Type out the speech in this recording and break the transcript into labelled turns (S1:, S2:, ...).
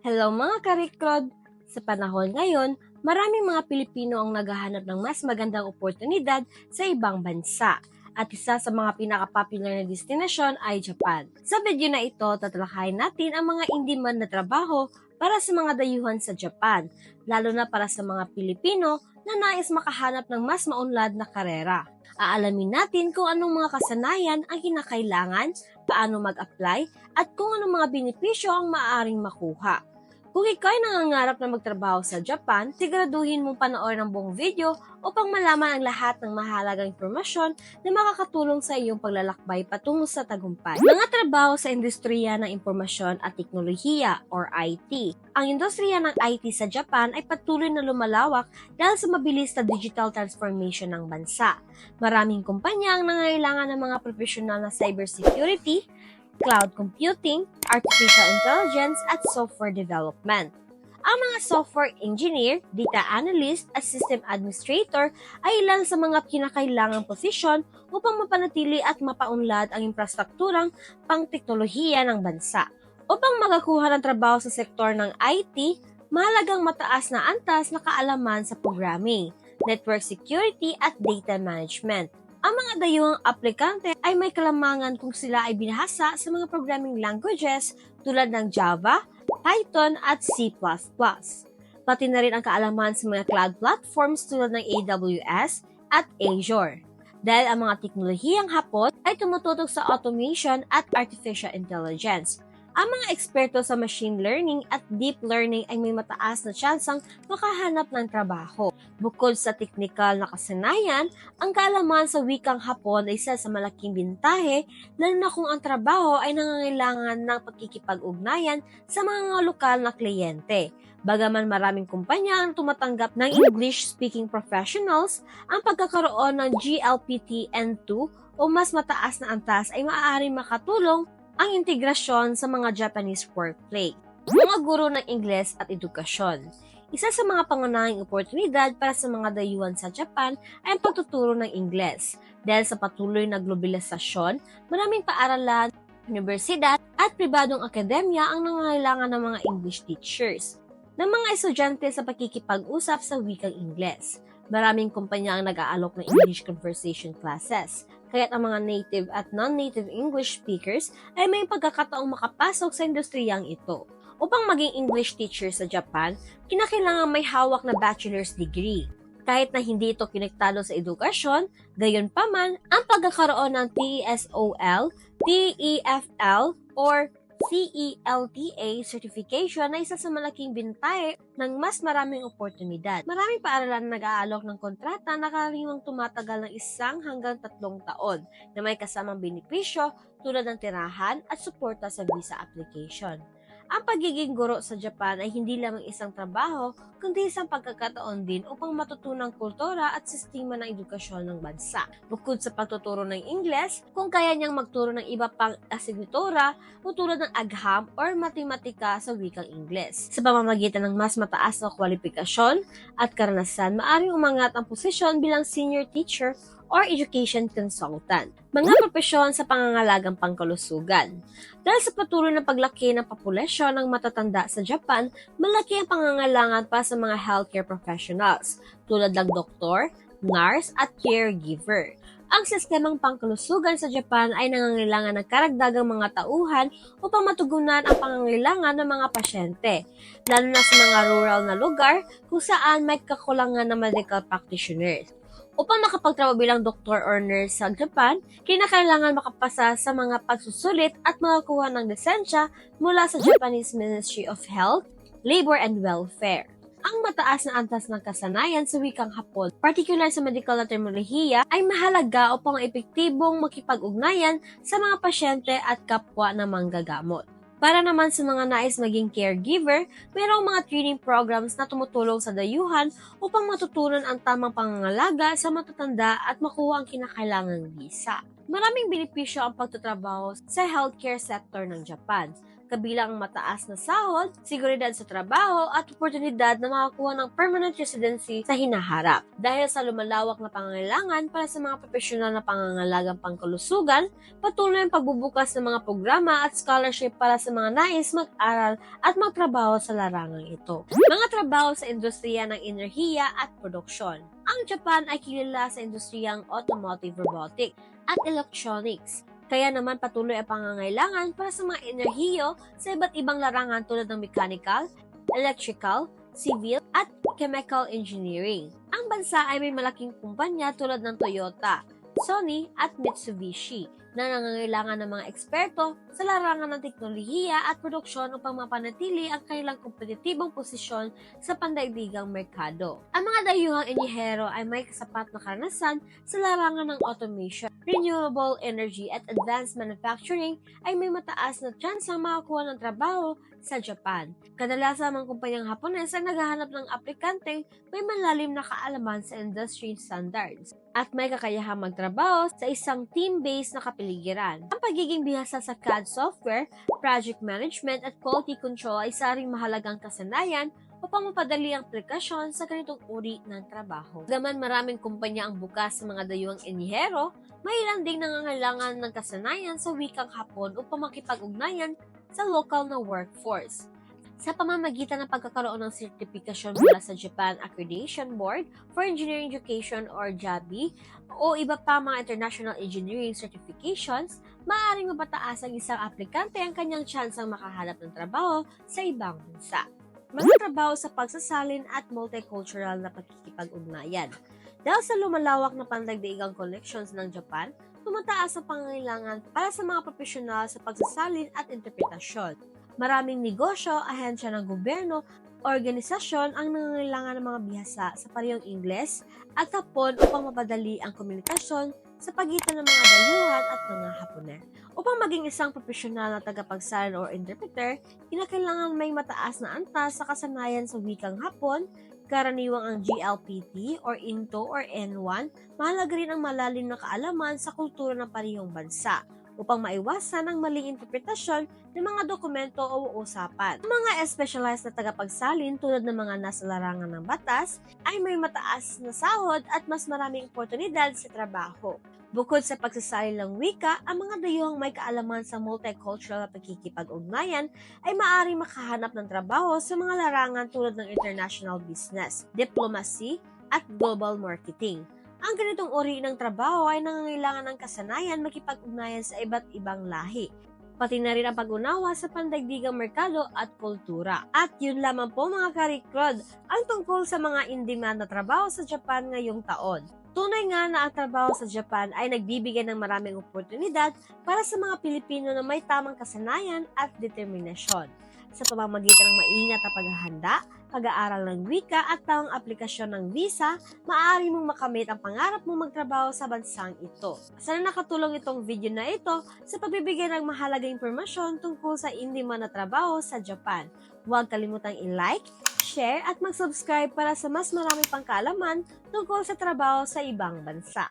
S1: Hello mga karikrod! Sa panahon ngayon, maraming mga Pilipino ang naghahanap ng mas magandang oportunidad sa ibang bansa. At isa sa mga pinaka-popular na destinasyon ay Japan. Sa video na ito, tatalakayin natin ang mga in-demand na trabaho para sa mga dayuhan sa Japan, lalo na para sa mga Pilipino na nais makahanap ng mas maunlad na karera. Aalamin natin kung anong mga kasanayan ang kinakailangan, paano mag-apply, at kung anong mga benepisyo ang maaaring makuha. Kung ikaw ay nangangarap na magtrabaho sa Japan, siguraduhin mong panoorin ang buong video upang malaman ang lahat ng mahalagang impormasyon na makakatulong sa iyong paglalakbay patungo sa tagumpay. Mga trabaho sa industriya ng impormasyon at teknolohiya or IT. Ang industriya ng IT sa Japan ay patuloy na lumalawak dahil sa mabilis na digital transformation ng bansa. Maraming kumpanya ang nangangailangan ng mga profesional na cybersecurity, cloud computing, artificial intelligence, at software development. Ang mga software engineer, data analyst, at system administrator ay ilan sa mga kinakailangang posisyon upang mapanatili at mapaunlad ang infrastrukturang pangteknolohiya ng bansa. Upang makakuha ng trabaho sa sektor ng IT, mahalagang mataas na antas na kaalaman sa programming, network security, at data management. Ang mga dayuhang aplikante ay may kalamangan kung sila ay binahasa sa mga programming languages tulad ng Java, Python at C++. Pati na rin ang kaalaman sa mga cloud platforms tulad ng AWS at Azure. Dahil ang mga teknolohiyang Hapon ay tumututok sa automation at artificial intelligence. Ang mga eksperto sa machine learning at deep learning ay may mataas na tsansang makahanap ng trabaho. Bukod sa teknikal na kasanayan, ang kaalaman sa wikang Hapon ay isa sa malaking bintahe, lalo na kung ang trabaho ay nangangailangan ng pagkikipag-ugnayan sa mga lokal na kliyente. Bagaman maraming kumpanya ang tumatanggap ng English-speaking professionals, ang pagkakaroon ng GLPT N2 o mas mataas na antas ay maaaring makatulong ang integrasyon sa mga Japanese workplace. Mga guro ng Ingles at edukasyon. Isa sa mga pangunahing oportunidad para sa mga dayuhan sa Japan ay ang pagtuturo ng Ingles. Dahil sa patuloy na globalisasyon, maraming paaralan, universidad at pribadong akademya ang nangangailangan ng mga English teachers ng mga estudyante sa pakikipag-usap sa wikang Ingles. Maraming kumpanya ang nag-aalok ng English conversation classes, kaya't ang mga native at non-native English speakers ay may pagkakataong makapasok sa industriyang ito. Upang maging English teacher sa Japan, kinakailangan may hawak na bachelor's degree. Kahit na hindi ito konektado sa edukasyon, gayunpaman, ang pagkakaroon ng TESOL, TEFL, or CELTA certification na isa sa malaking bintahe ng mas maraming oportunidad. Maraming paaralan na nag-aalok ng kontrata na karaniwang tumatagal ng 1 hanggang 3 taon na may kasamang benepisyo tulad ng tirahan at suporta sa visa application. Ang pagiging guro sa Japan ay hindi lamang isang trabaho, kundi isang pagkakataon din upang matutunang kultura at sistema ng edukasyon ng bansa. Bukod sa pagtuturo ng Ingles, kung kaya niyang magturo ng iba pang asignatura o tulad ng agham or matematika sa wikang Ingles. Sa pamamagitan ng mas mataas na kwalifikasyon at karanasan, maaaring umangat ang posisyon bilang senior teacher or education consultant. Mga propesyon sa pangangalagang pangkalusugan. Dahil sa patuloy na paglaki ng populasyon ng matatanda sa Japan, malaki ang pangangailangan para sa mga healthcare professionals, tulad ng doktor, nurse, at caregiver. Ang sistemang pangkalusugan sa Japan ay nangangailangan ng karagdagang mga tauhan upang matugunan ang pangangailangan ng mga pasyente, lalo na sa mga rural na lugar kung saan may kakulangan ng medical practitioners. Upang makapagtrabaho bilang doktor or nurse sa Japan, kinakailangan makapasa sa mga pagsusulit at makakuha ng lisensya mula sa Japanese Ministry of Health, Labor and Welfare. Ang mataas na antas ng kasanayan sa wikang Hapon, particular sa medical na terminolohiya, ay mahalaga upang epektibong makipag-ugnayan sa mga pasyente at kapwa na manggagamot. Para naman sa mga nais maging caregiver, mayroong mga training programs na tumutulong sa dayuhan upang matutunan ang tamang pangangalaga sa matatanda at makuha ang kinakailangang visa. Maraming benepisyo ang pagtatrabaho sa healthcare sector ng Japan. kabilang ang mataas na sahod, seguridad sa trabaho, at oportunidad na makakuha ng permanent residency sa hinaharap. Dahil sa lumalawak na pangangailangan para sa mga profesional na pangangalagang pangkalusugan, patuloy ang pagbubukas ng mga programa at scholarship para sa mga nais mag-aral at magtrabaho sa larangang ito. Mga trabaho sa industriya ng enerhiya at produksyon. Ang Japan ay kilala sa industriyang automotive robotic at electronics. Kaya naman patuloy ang pangangailangan para sa mga enerhiyo sa iba't ibang larangan tulad ng mechanical, electrical, civil, at chemical engineering. Ang bansa ay may malaking kumpanya tulad ng Toyota, Sony, at Mitsubishi na nangangailangan ng mga eksperto sa larangan ng teknolohiya at produksyon upang mapanatili ang kanilang kompetitibong posisyon sa pandaigdigang merkado. Ang mga dayuhang enyehero ay may kasapat na karanasan sa larangan ng automation, renewable energy at advanced manufacturing ay may mataas na tsansang makakuha ng trabaho sa Japan. Kadalasan ang kumpanyang Hapones ay naghahanap ng aplikanteng may malalim na kaalaman sa industry standards at may kakayahang magtrabaho sa isang team-based na kapaligiran. Ang pagiging bihasa sa CAD software, project management at quality control ay isa ring mahalagang kasanayan upang mapadali ang aplikasyon sa ganitong uri ng trabaho. Gaman maraming kumpanya ang bukas sa mga dayuhang enyehero, may ilan ding nangangailangan ng kasanayan sa wikang Hapon upang makipag-ugnayan sa lokal na workforce. Sa pamamagitan ng pagkakaroon ng sertifikasyon mula sa Japan Accreditation Board for Engineering Education or JABI o iba pa mga international engineering certifications, maaaring mapataas ang isang aplikante ang kanyang tsansang makahanap ng trabaho sa ibang bansa. Mga trabaho sa pagsasalin at multicultural na pagkikipag-ugnayan. Dahil sa lumalawak na pandagdigang connections ng Japan, tumataas ang pangangailangan para sa mga profesional sa pagsasalin at interpretasyon. Maraming negosyo, ahensya ng gobyerno, organisasyon ang nangangailangan ng mga bihasa sa parehong Ingles at Hapon upang mapadali ang komunikasyon sa pagitan ng mga dayuhan at mga Hapones. Upang maging isang profesional na tagapagsalin o interpreter, kinakailangan may mataas na antas sa kasanayan sa wikang Hapon, karaniwang ang GLPT or INTO or N1, mahalaga rin ang malalim na kaalaman sa kultura ng parehong bansa upang maiwasan ang maling interpretasyon ng mga dokumento o usapan. Ang mga specialized na tagapagsalin tulad ng mga nasa larangan ng batas ay may mataas na sahod at mas maraming oportunidad sa trabaho. Bukod sa pagsasalin ng wika, ang mga dayuhang may kaalaman sa multicultural na pagkikipag-ugnayan ay maaaring makahanap ng trabaho sa mga larangan tulad ng international business, diplomacy, at global marketing. Ang ganitong uri ng trabaho ay nangangailangan ng kasanayan makipag-ugnayan sa iba't ibang lahi, pati na rin ang pag-unawa sa pandaigdigang merkado at kultura. At yun lamang po mga karikrod ang tungkol sa mga in-demand na trabaho sa Japan ngayong taon. Tunay nga na ang trabaho sa Japan ay nagbibigay ng maraming oportunidad para sa mga Pilipino na may tamang kasanayan at determinasyon. Sa pamamagitan ng maingat na paghahanda, pag-aaral ng wika at tamang aplikasyon ng visa, maaari mong makamit ang pangarap mong magtrabaho sa bansang ito. Sana nakatulong itong video na ito sa pagbibigay ng mahalagang impormasyon tungkol sa in-demand na trabaho sa Japan. Huwag kalimutang i-like, share at mag-subscribe para sa mas marami pang kaalaman tungkol sa trabaho sa ibang bansa.